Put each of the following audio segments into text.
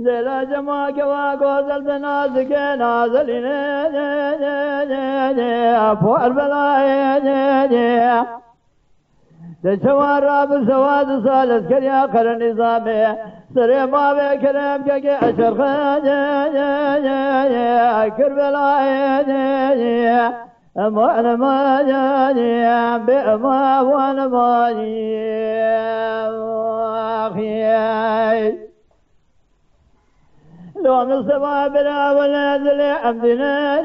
دلا جماك وقوزل بنازك نازلين أفوار بلاي تشوار بسواد صالت كريا قرن نظامي سري ما بكلام كي أشر كربلاي أنا ما جاني بأما وانا ماني أخي لو مصطفى بلا ولا ذل عبدنا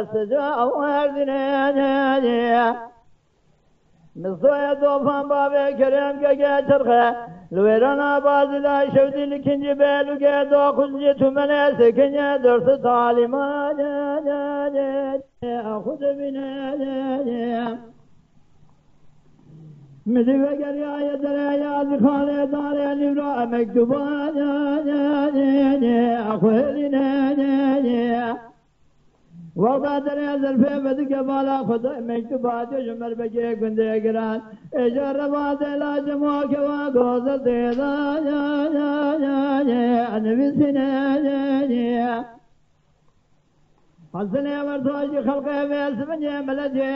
أستجاع وردنا مصطفى دوفان باب كريم كي ترخى لويرنا باز لا شود لكن جبال وقادو خزيت مناس كنيا درس تعليما أخذ بنا مدي وقر يا درايا ذخالي داري نبرا مكتوبان أخوالنا وقت دريا زلفي بدك بالا خدا مكتوبات جمر بكي كنت اقران اجربات لا جموك وقوزل تيضا نبي سنة حسني مرتوجي خلقي بيس من يملجي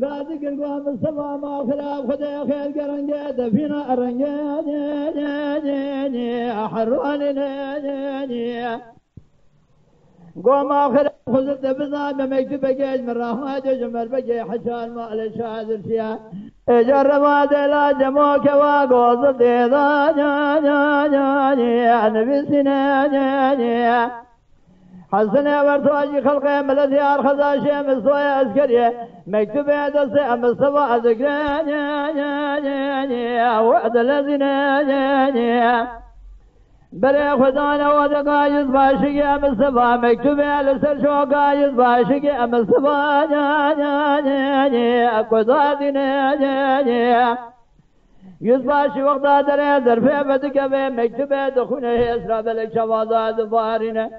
قادك القوام الصفا ما خلاف خدا خير قرنجي دفينا أرنجي أحروني قوم آخر خذت بضام مكتب بقيج من رحمة جمر بقي حشان ما لشاد الشيا جربات لا جموك وقوز الديضا نبي سنة حسن ورتواجي خلقي ملذي أرخزاشي مصوية أسكرية مكتب يدسي أمصفى أذكرين وعد الذين بري خدانا ودقايز باشقي أمصفى مكتب يلسر شوقايز باشقي أمصفى أكوزادين يزباشي وقتا دري درفي بدك بي مكتب دخونه يسرى بلك شوازاد فارين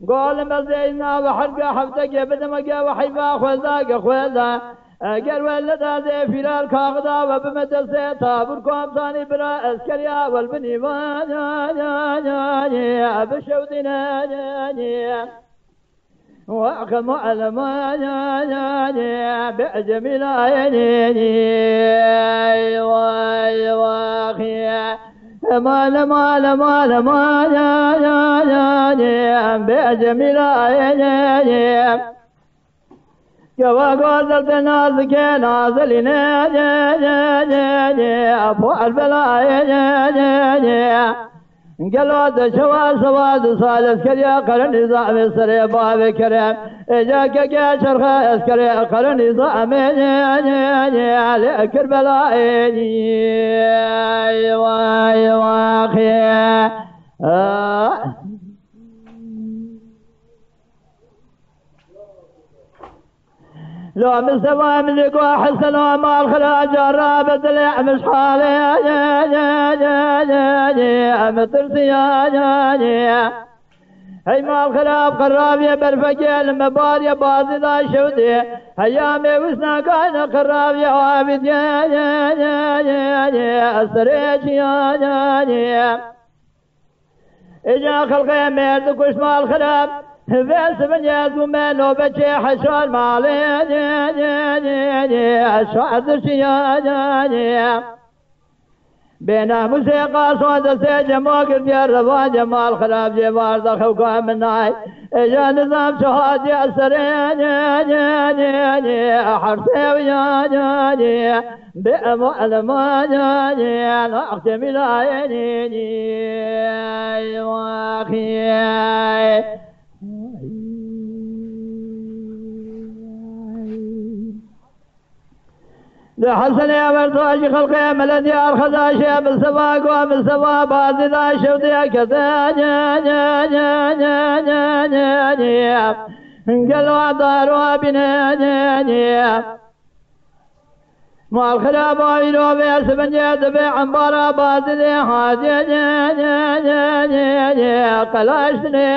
قول مزينا وحرقا حفتك بدمك وحيبا خوزاك خوزا اگر ولدا ذي فيرال كاغدا وبمدرسة تابر كوام ثاني برا اسكريا والبنيوان بشودنا واقم علمان بعجمي العينين واخي مال مال مال مال بجميل عيني كوا قدرت نازك نازلين أبو البلاء قلوت شوا سواد صالس كريا قرن نظام سري باب كريم اجاك يا شرخ اسكري قرن نظام على كربلاء واي واخي لو مستوى منك وحسن وما الخراج الرابط مش حالي مترسي هي ما الخلاف قراب يا برفقي المبار يا باطي ذا شودي هيامي وسنا كان قراب يا عابد يا السريج يا اجا خلقي ميرد كش ما الخلاف فيس من يزوم لو بجي حشال مالي الشعر شيا بين موسيقى صوت سجموك الجربان جمال خلاف جبار دخل قام الناي اجا نظام شهادي السرين حرسي ويا بأموال انا اختمي العينين واخي لحسن يا مرتاج خلقي ملدي أرخداشي بالسباق وبالسبا بعد ذا شوتي كذا قالوا داروا بنانيا ما الخلاب ويلو بيس بنجد بعمبارا بازلي حاجة قلاشتني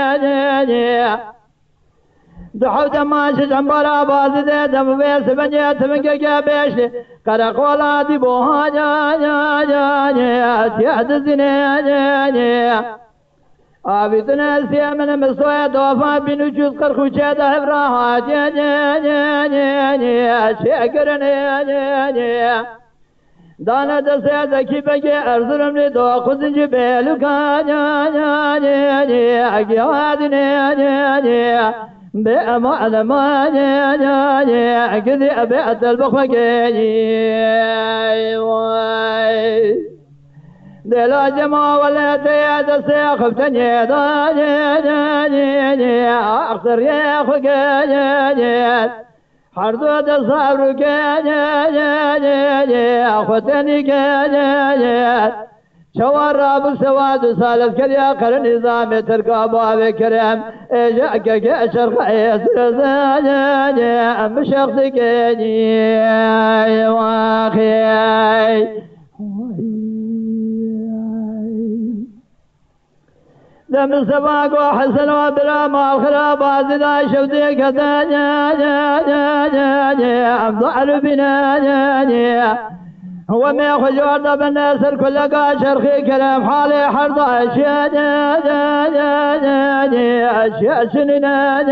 دحوت ماشي عمبارا بازلي دم بيس بنجد بنجا بيش قرقولا دي بوها تياد زني آبیتن سیامن مسوی دوفا بینو چوز کرخوچه ده براها شکرنه دانه دسته دکی بگی ارزرم لی دو خودنج بیلو کانیه به اما علمانیه کدی ابیعت البخمگی دلا جما ولا تياد سيخفتني داني أخسر يا خجاجي حرض الصبر كاجي أخوتني كاجي شوارب سواد سالف كريا قرن نظام تركا باب كرم جاك كشرق يسر زاجي أم شخصك يا واخي دم سباق وحسن وبرام الخراب عزيزا شوتي كذا أفضل بنا هو ما خجور دب الناصر كل قاشر خي كلام حالي حرض أشياء سننا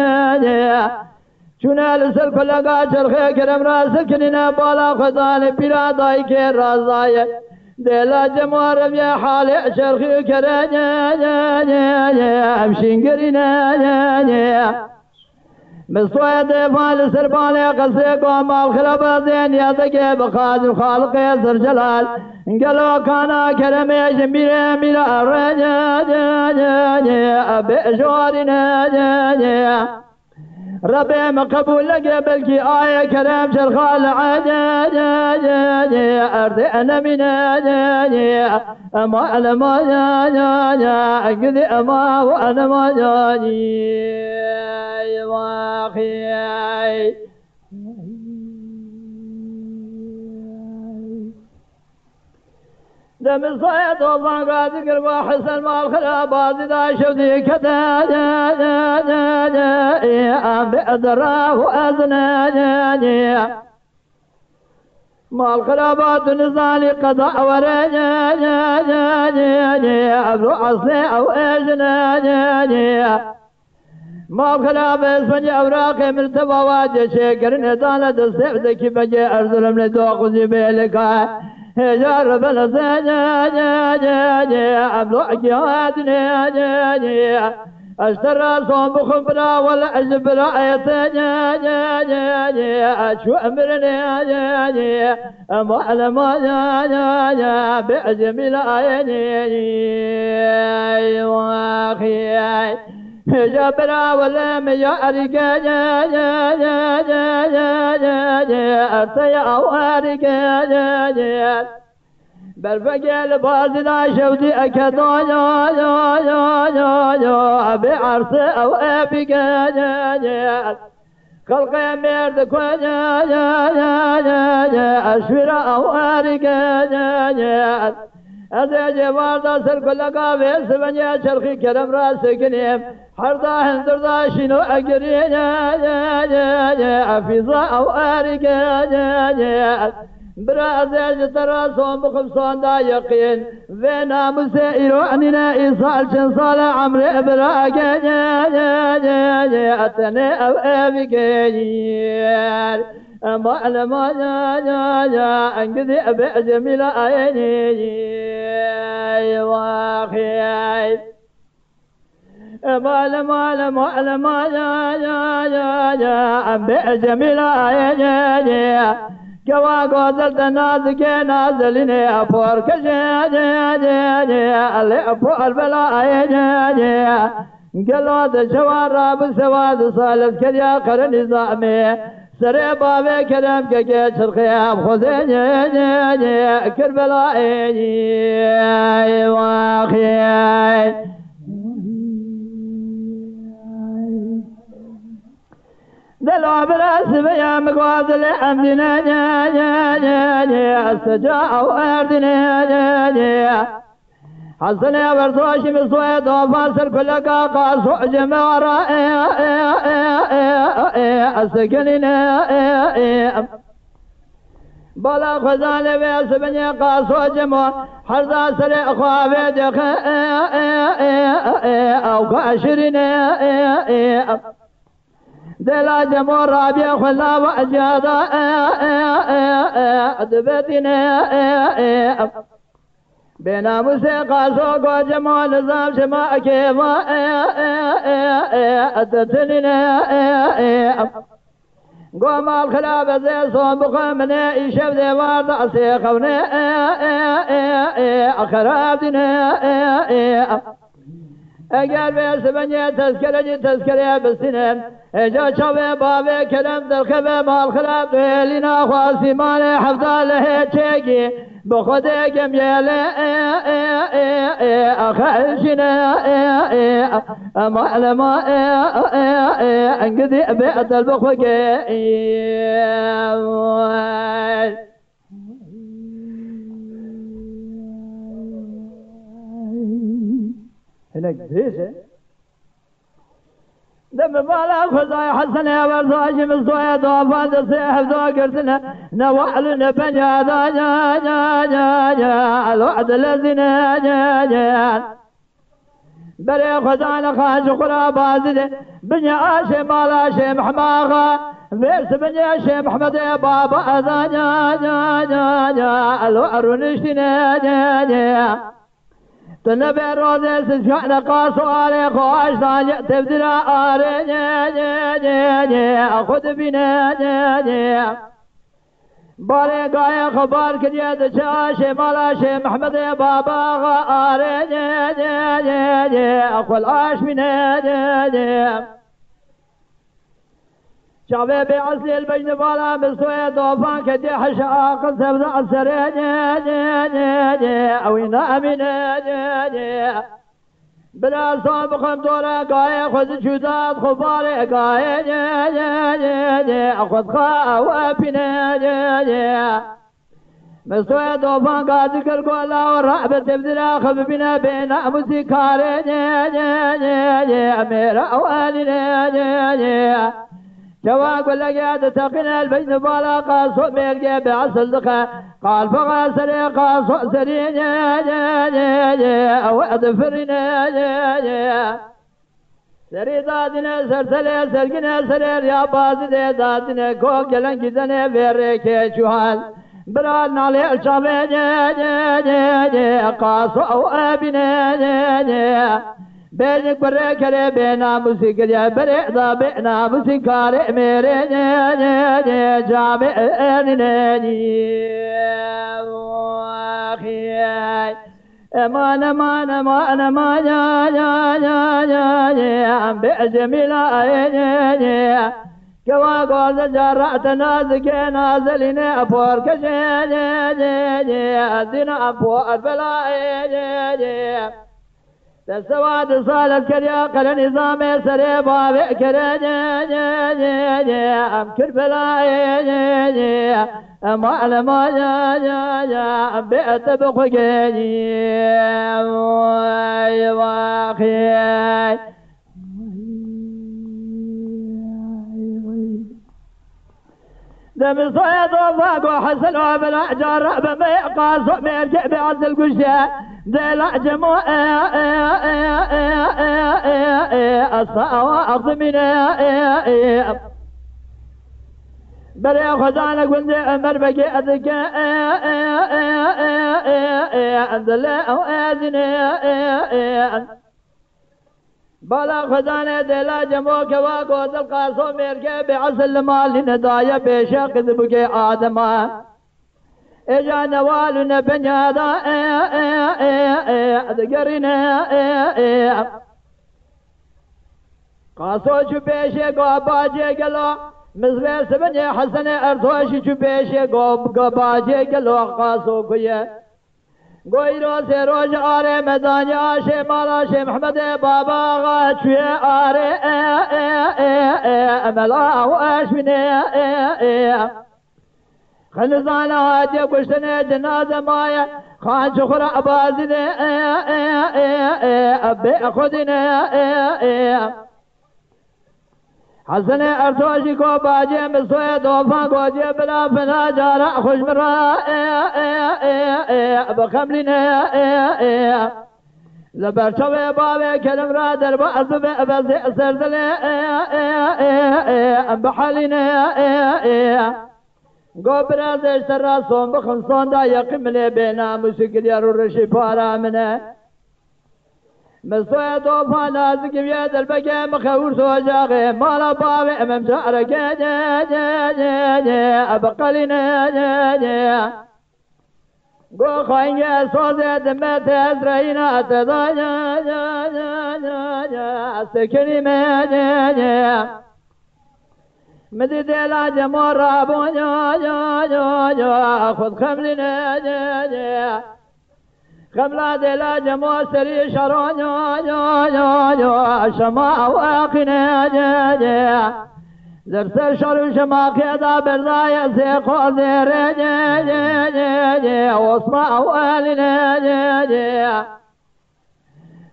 شنا لسر كل قاشر خي كلام راسك ننا بالا خزان براداي كير رازاي دلا جمار يا حالي شرخي كراجا امشين قرينا مصويد فال سربالي قصي قوم الخلاب زين يا ذكي بخاد الخالق يسر جلال قالوا كان كرمي جميل ميلا رجا ابي جوارنا ربي مقبول لك بلكي آية كلام شرخال عجاجي أرضي أنا من عجاجي أما أنا ما جاجي أقضي أما وأنا ما جاجي واخي دم الصيد والله قاعد يقرب حسن ما الخلاب عزيزا شوذي كذا بأدراه وأذناني ما الخلابات نزالي قضاء ورجاني أبو عصي أو أجناني ما الخلاب اسمني أوراقي مرتبى واجه شكر ندالة السعودة كيف جاء أرزلم لدوق زبيلك جرب الزجاجي أبلغ جهادني اشترى صوم خبرا ولا أجبرا يتجاجي أشو أمرني أما لما جاجي بأجمل عيني واخي جبرا ولا مجارك أرتيا أوارك برفقل بازنا شودي أكدو بعرس أو أبيك خلق مرد كون أشفر أوارك أزاج واردا سر كل قابل سبنيا شرخي كرم راسك نيم حردا هندردا شنو أقرين أفيزا أو أريك برا أزاج ترى صوم بخمسون دا يقين فينا مسائر عننا إيصال شنصال عمري برا أتني أو أبيك أما أنا ما جا أنقذي أبي جميل عيني واخي أما أنا ما جا أبي جميل عيني كوا غزلت نازك نازلني أفور كجاجي اللي أفور بلا عيني قالوا الشوارب سواد صالت كذا قرن نظامي سري بابي كلام كي شرخيام خزين كربلاء واخي دلو براس بيا مقوادل عمدنا استجاع واردنا حسن يا برزوش مسويد وفاسر كل قاقا جمارة السكنين بلا خزانة بيس بني قاسو جمع حرزا سرع خوابي دخ او كاشرين دلا جمع رابي خلا وأجادا دبتنا بنا موسيقى سوق وجمع نظام شما كيما أتتننا قوم الخلافة زي صوب خمنا يشف ذي وارد أسيخونا أخرابنا اگر به سبنی تذکره بسنم اجا چوه بابه کلم دلخبه مال خراب لینا خواسی مال حفظاله چگی بخوده کم یله اخرشنا معلما انقذي بيت البخوكي هناك زيزة دم بالا خزاي حسن يا برزاج مصوية دوفان دسيح ذو قرتنا نوحلنا بنيا ذا جا الوعد الذين جا بري خزان خاش قرى بازد بنيا آشي مالا شي محماغا فيرس بنيا شي محمد يا بابا ذا جا الوعد نشتنا جا تنبي روزي سجعنا قاسو علي خوش راجع تبدنا آري أخذ بنا باري قايا خبار كجيد شاشي مالاشي محمد يا بابا آري أخذ عاش بنا شعبي بعسل البجن بالا بسوية دوفان كدي حشاق سبدا السرين اوين امين بلا صابخم دورا قاية خذ شداد خباري قاية اخذ خوابنا مسوية دوفان قاد ذكر قولا والرعبة تبدلا خببنا بينا موسيقارين امير اواننا جواق ولا قاعد تقنا البين بالا قاصو ميرقى بعسل دخا قال فغا سري قاصو سرين او اذفرنا سري دادنا سرسلي سرقنا سرير يا بازي دادنا كوك يلن كدنا بيريكي شوال براد نالي الشامين قاصو او ابنا بينك بريكري بينا موسيقى بريء ضابئنا موسيقى ميري جامع ناني واخي ما يا بجميل عيني كوا قول جرأت نازك نازلين أفور كشين دينا أفور بلا تسواد صالت كريا قل نظام سري بابع كريا أم كربلا أم على ما بيت بخجي واخي دم صيد وفاق وحسن وبالأحجار رأب ما يقاس وما يرجع بعز القشة دلع جموع الصاوى أضمنا بري خزانة قلت أمر بقي أذك أنزل أو أذن بالا خزانة دلا جمو كوا قوت القاسو ميركي بعسل مال ندايا بيشاق ذبكي آدما اجا نوالنا بنيادا ذكرنا قاسو شو بيشي قوباجي قلو مزبير سبني حسن ارتوشي شو بيشي قوباجي قلو قاسو كويا گوی روز روز آره مدانی آشه مالاشه محمد بابا غاچوی آره ملا و اشمینه خلزان هادی گشتنه جنازه مایه خان شخور عبازده ابی خودنه حسن ارتوشی کو باجه مسوی دوفا گوجه بلا فنا جارا خوش مرا بخملینه زبرچوه باوه کلم را در باز بزی سردله بحالینه گو برازش تر راسون بخمسون دا یقیم لی بینا موسیقی رو رشی پارا منه مسوی دوفا نازکی بیا در بگه مخور سو جاغه مالا باوی امم جارکه ابقلینه گو خواهنگه سوزه دمت از رینات دا سکنیمه مدی دلا جمع رابون خود خملینه خملا دلا جمع سری شرون شما واقنه زرس شر شما كذا برزايا سيقو زير وصما والنا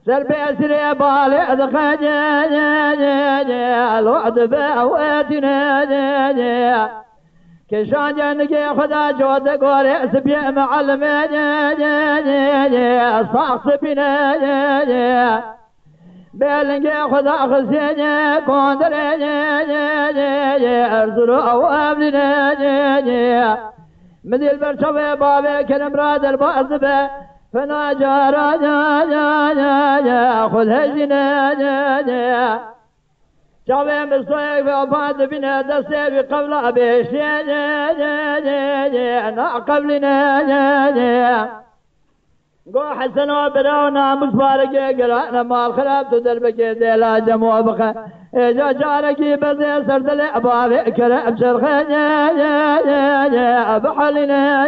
سر بيسري بالي ادخل الوعد باواتنا كشان جنك خدا جود قولي سبيع معلم صاح سبينا بلنك خدا خسيني كوندري ارسلوا اواملنا مدي البرشوي بابي كلم راد البعض فنا جارا خذ هجنا شاوي مستويك وفاد بنا دسي بقبل أبيش أنا قبلنا قو حسن وبراونا مصفارك قرانا مال خراب تدربك ديلا جمو بخا إجا جاركي بزي سرد الأبابي كرام شرخنا بحلنا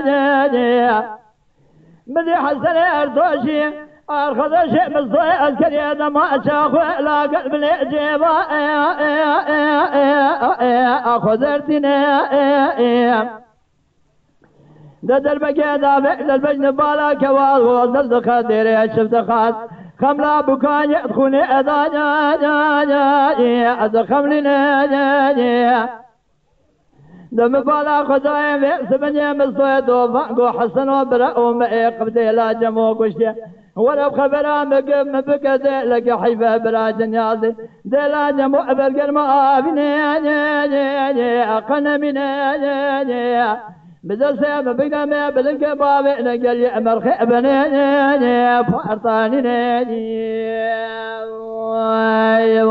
مدي حسن أرتوشي أرخذ شيء مصدوي أذكر يا ما أشاخ لا قلب الإجابة أخذ ارتنا ددر بكيدا فعل البجن بالا كوال وصل خديري شفت خاص خملا بكان يدخلني أذا خملنا دم بالا خدايا في سبني مصدوي دوفا حسن وبرأ قبدي لا جمو كشتي ولا خبر مقم بكد لك حيفا برا جنازي دلا جمو برقر ما بني أقن من بدسة بقدم بلك بابي نقل يعمر خيبني فارطاني واي